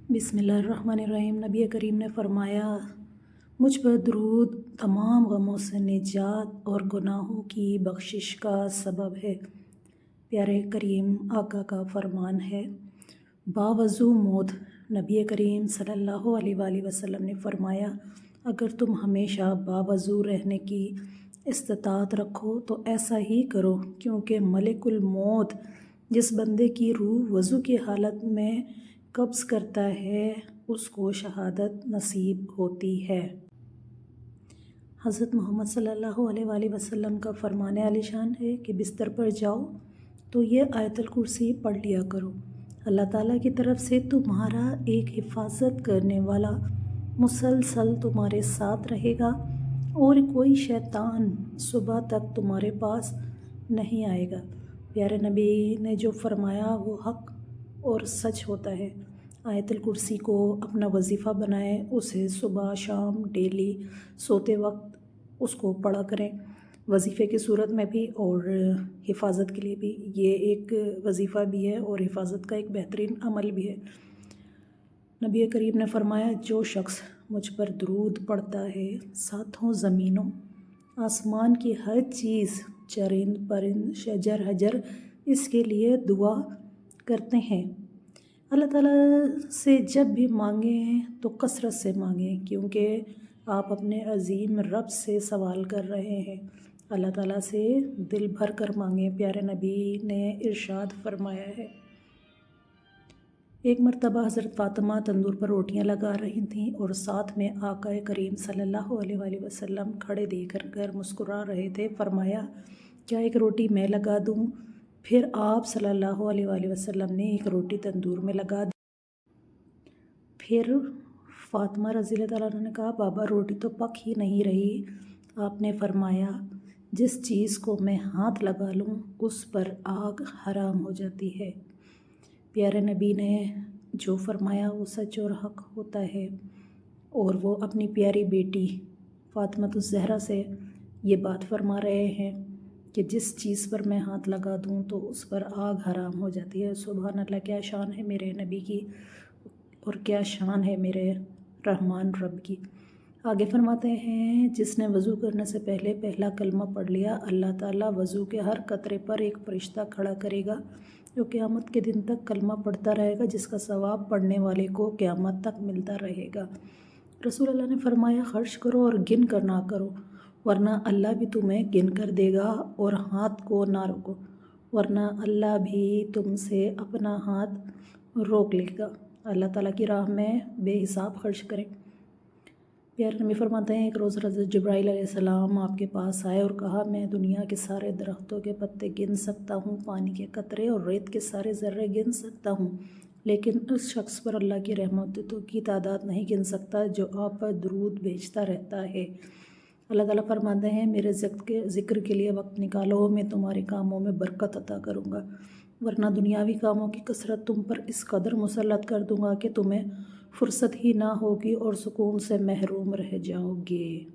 بسم اللہ الرحمن الرحیم۔ نبی کریم نے فرمایا، مجھ پر درود تمام غموں سے نجات اور گناہوں کی بخشش کا سبب ہے۔ پیارے کریم آقا کا فرمان ہے، باوضو موت۔ نبی کریم صلی اللہ علیہ وآلہ وسلم نے فرمایا، اگر تم ہمیشہ باوضو رہنے کی استطاعت رکھو تو ایسا ہی کرو، کیونکہ ملک الموت جس بندے کی روح وضو کی حالت میں قبض کرتا ہے اس کو شہادت نصیب ہوتی ہے۔ حضرت محمد صلی اللہ علیہ وآلہ وسلم کا فرمان عالی شان ہے کہ بستر پر جاؤ تو یہ آیت الکرسی پڑھ لیا کرو۔ اللہ تعالیٰ کی طرف سے تمہارا ایک حفاظت کرنے والا مسلسل تمہارے ساتھ رہے گا اور کوئی شیطان صبح تک تمہارے پاس نہیں آئے گا۔ پیارے نبی نے جو فرمایا وہ حق اور سچ ہوتا ہے۔ آیت الکرسی کو اپنا وظیفہ بنائیں، اسے صبح شام ڈیلی سوتے وقت اس کو پڑھا کریں، وظیفے کی صورت میں بھی اور حفاظت کے لیے بھی۔ یہ ایک وظیفہ بھی ہے اور حفاظت کا ایک بہترین عمل بھی ہے۔ نبی کریم نے فرمایا، جو شخص مجھ پر درود پڑھتا ہے، ساتوں زمینوں آسمان کی ہر چیز، چرند پرند شجر حجر اس کے لیے دعا کرتے ہیں۔ اللہ تعالیٰ سے جب بھی مانگیں تو کثرت سے مانگیں، کیونکہ آپ اپنے عظیم رب سے سوال کر رہے ہیں۔ اللہ تعالیٰ سے دل بھر کر مانگیں۔ پیارے نبی نے ارشاد فرمایا ہے، ایک مرتبہ حضرت فاطمہ تندور پر روٹیاں لگا رہی تھیں اور ساتھ میں آقا کریم صلی اللہ علیہ وآلہ وسلم کھڑے دیکھ کر مسکرا رہے تھے۔ فرمایا، کیا ایک روٹی میں لگا دوں؟ پھر آپ صلی اللہ علیہ وآلہ وسلم نے ایک روٹی تندور میں لگا دی۔ پھر فاطمہ رضی اللہ تعالیٰ عنہ نے کہا، بابا روٹی تو پک ہی نہیں رہی۔ آپ نے فرمایا، جس چیز کو میں ہاتھ لگا لوں اس پر آگ حرام ہو جاتی ہے۔ پیارے نبی نے جو فرمایا وہ سچ اور حق ہوتا ہے، اور وہ اپنی پیاری بیٹی فاطمہ الزہرا سے یہ بات فرما رہے ہیں کہ جس چیز پر میں ہاتھ لگا دوں تو اس پر آگ حرام ہو جاتی ہے۔ سبحان اللہ، کیا شان ہے میرے نبی کی اور کیا شان ہے میرے رحمان رب کی۔ آگے فرماتے ہیں، جس نے وضو کرنے سے پہلے پہلا کلمہ پڑھ لیا، اللہ تعالیٰ وضو کے ہر قطرے پر ایک فرشتہ کھڑا کرے گا جو قیامت کے دن تک کلمہ پڑھتا رہے گا، جس کا ثواب پڑھنے والے کو قیامت تک ملتا رہے گا۔ رسول اللہ نے فرمایا، خرچ کرو اور گن کر نہ کرو، ورنہ اللہ بھی تمہیں گن کر دے گا، اور ہاتھ کو نہ روکو، ورنہ اللہ بھی تم سے اپنا ہاتھ روک لے گا۔ اللہ تعالیٰ کی راہ میں بے حساب خرچ کریں۔ پیارے نبی فرماتے ہیں، ایک روز حضرت جبرائیل علیہ السلام آپ کے پاس آئے اور کہا، میں دنیا کے سارے درختوں کے پتے گن سکتا ہوں، پانی کے قطرے اور ریت کے سارے ذرے گن سکتا ہوں، لیکن اس شخص پر اللہ کی رحمتوں کی تعداد نہیں گن سکتا جو آپ پر درود بھیجتا رہتا ہے۔ اللہ تعالیٰ فرماتے ہیں، میرے ذکر کے لیے وقت نکالو، میں تمہارے کاموں میں برکت عطا کروں گا، ورنہ دنیاوی کاموں کی کثرت تم پر اس قدر مسلط کر دوں گا کہ تمہیں فرصت ہی نہ ہوگی اور سکون سے محروم رہ جاؤ گے۔